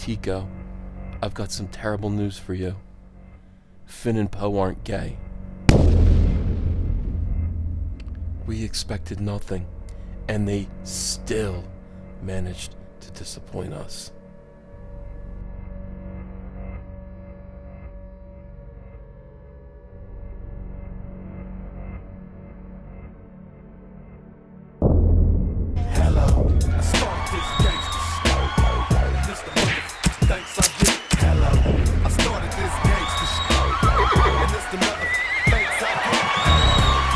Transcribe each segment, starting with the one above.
Tico, I've got some terrible news for you. Finn and Poe aren't gay. We expected nothing, and they still managed to disappoint us.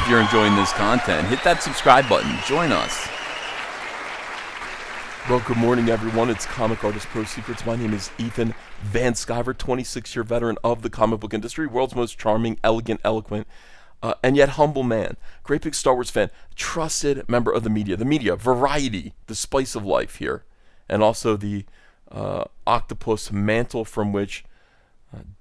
If you're enjoying this content, hit that subscribe button. Join us. Well, good morning, everyone. It's Comic Artist Pro Secrets. My name is Ethan Van Sciver, 26-year veteran of the comic book industry, world's most charming, elegant, eloquent, and yet humble man. Great big Star Wars fan, trusted member of the media, variety, the spice of life here, and also the octopus mantle from which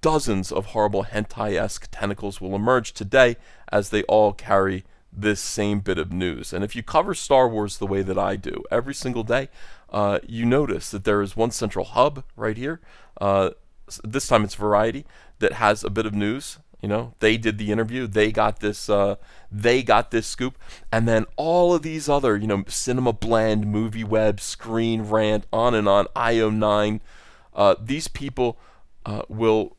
dozens of horrible hentai-esque tentacles will emerge today as they all carry this same bit of news. And if you cover Star Wars the way that I do every single day, you notice that there is one central hub right here. This time it's Variety that has a bit of news. You know, they did the interview, they got this scoop, and then all of these other, Cinema Blend, Movie Web, Screen Rant, on and on, IO9, these people will,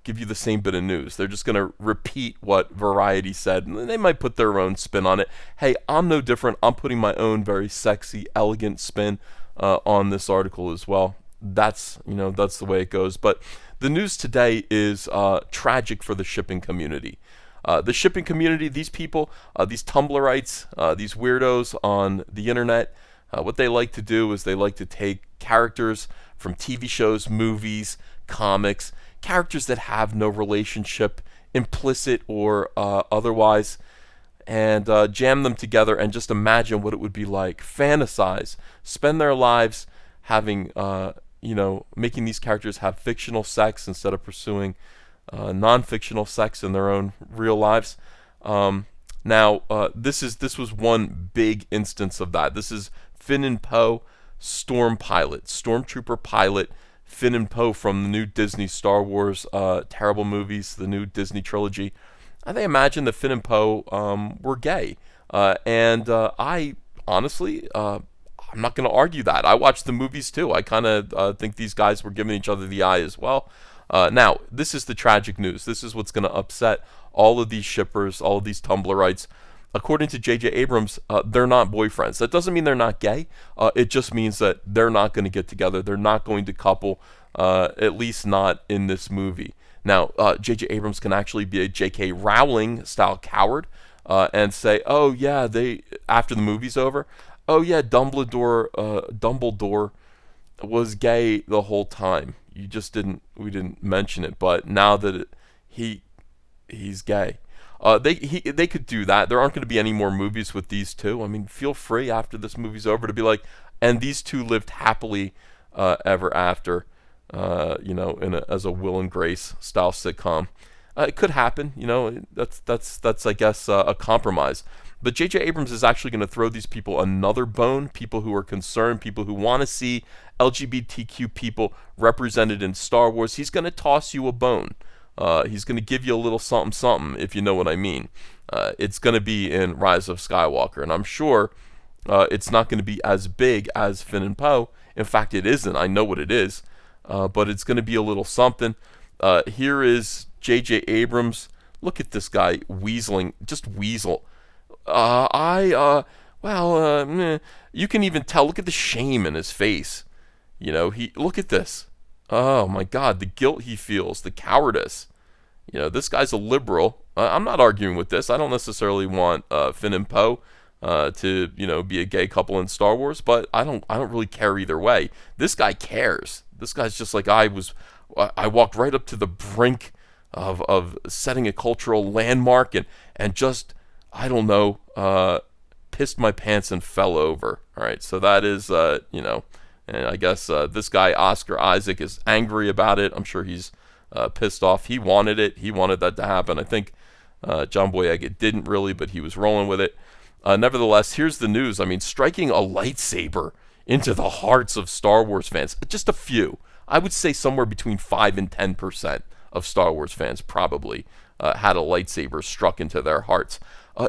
give you the same bit of news. They're just going to repeat what Variety said, and they might put their own spin on it. Hey, I'm no different. I'm putting my own very sexy, elegant spin on this article as well. That's the way it goes. But the news today is tragic for the shipping community. The shipping community, these people, these Tumblrites, these weirdos on the internet, what they like to do is they like to take characters from TV shows, movies, comics, characters that have no relationship, implicit or otherwise, and jam them together and just imagine what it would be like, fantasize, spend their lives having, making these characters have fictional sex instead of pursuing non-fictional sex in their own real lives. Now, this was one big instance of that. This is Finn and Poe, Stormpilot, Stormtrooper pilot, Finn and Poe from the new Disney Star Wars terrible movies, the new Disney trilogy. They imagined that Finn and Poe were gay. And I honestly, I'm not going to argue that. I watched the movies too. I kind of think these guys were giving each other the eye as well. Now, this is the tragic news. This is what's going to upset all of these shippers, all of these Tumblrites. According to J.J. Abrams, they're not boyfriends. That doesn't mean they're not gay. It just means that they're not going to get together. They're not going to couple, at least not in this movie. Now, J.J. Abrams can actually be a J.K. Rowling-style coward and say, oh, yeah, after the movie's over, oh, yeah, Dumbledore was gay the whole time. We didn't mention it, but now that he's gay. They could do that. There aren't going to be any more movies with these two. I mean, feel free after this movie's over to be like, and these two lived happily ever after, as a Will and Grace style sitcom. It could happen. That's I guess a compromise. But J.J. Abrams is actually going to throw these people another bone. People who are concerned, people who want to see LGBTQ people represented in Star Wars. He's going to toss you a bone. He's going to give you a little something, something, if you know what I mean. It's going to be in Rise of Skywalker, and I'm sure it's not going to be as big as Finn and Poe. In fact, it isn't. I know what it is, but it's going to be a little something. Here is J.J. Abrams. Look at this guy weaseling, just weasel. You can even tell. Look at the shame in his face. Look at this. Oh my God, the guilt he feels, the cowardice. This guy's a liberal. I'm not arguing with this. I don't necessarily want Finn and Poe to be a gay couple in Star Wars, but I don't really care either way. This guy cares. This guy's just like I was. I walked right up to the brink of setting a cultural landmark and just I don't know, pissed my pants and fell over. All right, so that is and I guess this guy Oscar Isaac is angry about it. I'm sure he's pissed off. He wanted it. He wanted that to happen. I think John Boyega didn't really, but he was rolling with it. Nevertheless, here's the news. I mean, striking a lightsaber into the hearts of Star Wars fans. Just a few. I would say somewhere between 5 and 10% of Star Wars fans probably had a lightsaber struck into their hearts.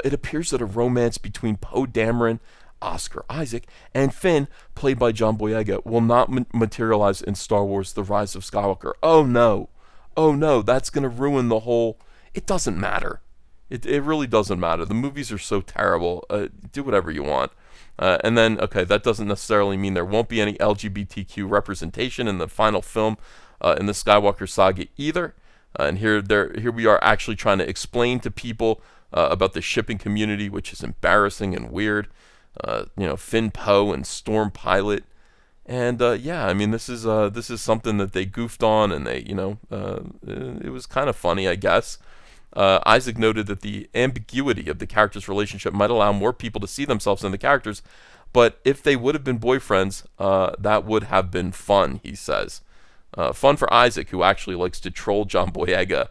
It appears that a romance between Poe Dameron, Oscar Isaac, and Finn, played by John Boyega, will not materialize in Star Wars The Rise of Skywalker. Oh no. Oh no, that's going to ruin the whole... It doesn't matter. It really doesn't matter. The movies are so terrible. Do whatever you want. And then, okay, that doesn't necessarily mean there won't be any LGBTQ representation in the final film in the Skywalker saga either. And here we are actually trying to explain to people about the shipping community, which is embarrassing and weird. Finn Poe and Stormpilot. And yeah, I mean, this is something that they goofed on, and they, it was kind of funny, I guess. Isaac noted that the ambiguity of the characters' relationship might allow more people to see themselves in the characters, but if they would have been boyfriends, that would have been fun, he says. Fun for Isaac, who actually likes to troll John Boyega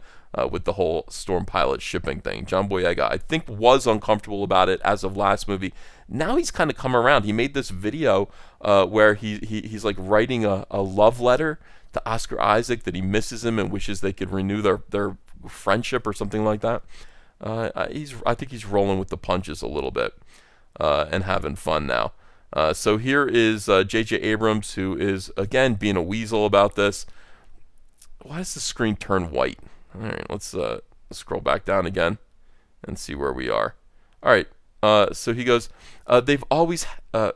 with the whole Stormpilot shipping thing. John Boyega, I think, was uncomfortable about it as of last movie. Now he's kind of come around. He made this video where he's like writing a love letter to Oscar Isaac that he misses him and wishes they could renew their friendship or something like that. I think he's rolling with the punches a little bit and having fun now. So here is J.J. Abrams, who is, again, being a weasel about this. Why does the screen turn white? All right, let's scroll back down again and see where we are. All right, so he goes, they've always had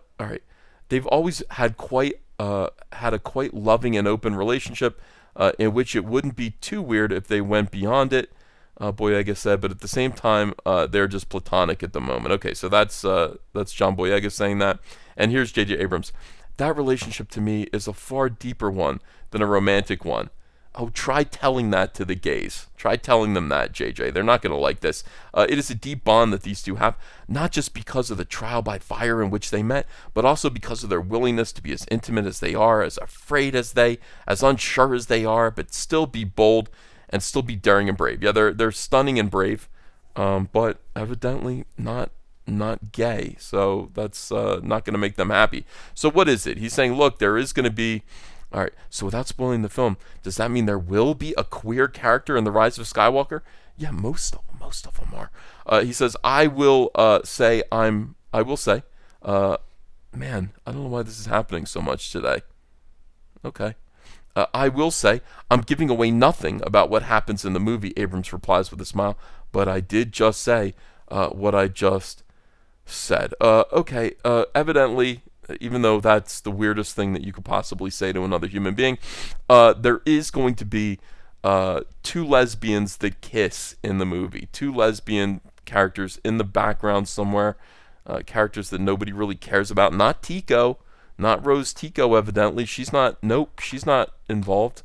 a quite loving and open relationship in which it wouldn't be too weird if they went beyond it, Boyega said, but at the same time, they're just platonic at the moment. Okay, so that's John Boyega saying that. And here's J.J. Abrams. That relationship to me is a far deeper one than a romantic one. Oh, try telling that to the gays. Try telling them that, JJ. They're not going to like this. It is a deep bond that these two have, not just because of the trial by fire in which they met, but also because of their willingness to be as intimate as they are, as afraid as unsure as they are, but still be bold and still be daring and brave. Yeah, they're stunning and brave, but evidently not gay. So that's not going to make them happy. So what is it? He's saying, look, there is going to be... All right, so without spoiling the film, does that mean there will be a queer character in The Rise of Skywalker? Yeah, most of them are. He says, I will say, man, I don't know why this is happening so much today. Okay. I will say, I'm giving away nothing about what happens in the movie, Abrams replies with a smile, but I did just say what I just said. Okay, evidently... Even though that's the weirdest thing that you could possibly say to another human being, there is going to be two lesbians that kiss in the movie. Two lesbian characters in the background somewhere. Characters that nobody really cares about. Not Tico. Not Rose Tico, evidently. She's not involved,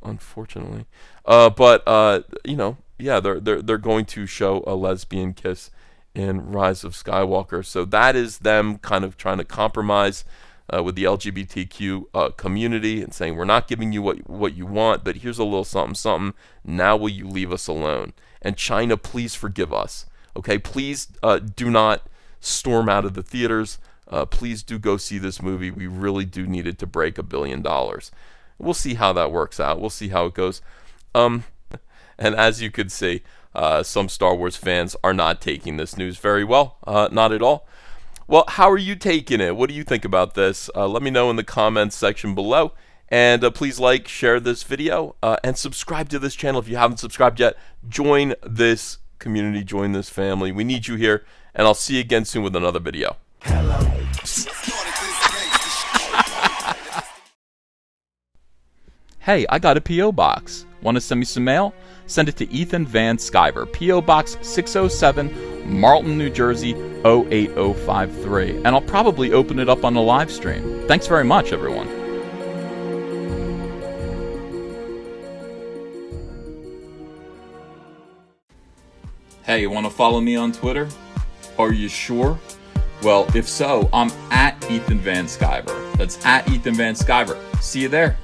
unfortunately. But they're going to show a lesbian kiss in Rise of Skywalker. So that is them kind of trying to compromise with the LGBTQ community and saying, we're not giving you what you want, but here's a little something. Now will you leave us alone? And China, please forgive us. Okay, please do not storm out of the theaters. Please do go see this movie. We really do need it to break $1 billion. We'll see how that works out. We'll see how it goes. And as you could see, some Star Wars fans are not taking this news very well. Not at all. Well, how are you taking it? What do you think about this? Let me know in the comments section below. And please like, share this video, and subscribe to this channel if you haven't subscribed yet. Join this community, join this family. We need you here, and I'll see you again soon with another video. Hey, I got a P.O. box. Want to send me some mail? Send it to Ethan Van Sciver, P.O. Box 607, Marlton, New Jersey, 08053. And I'll probably open it up on the live stream. Thanks very much, everyone. Hey, you want to follow me on Twitter? Are you sure? Well, if so, I'm at Ethan Van Sciver. That's at Ethan Van Sciver. See you there.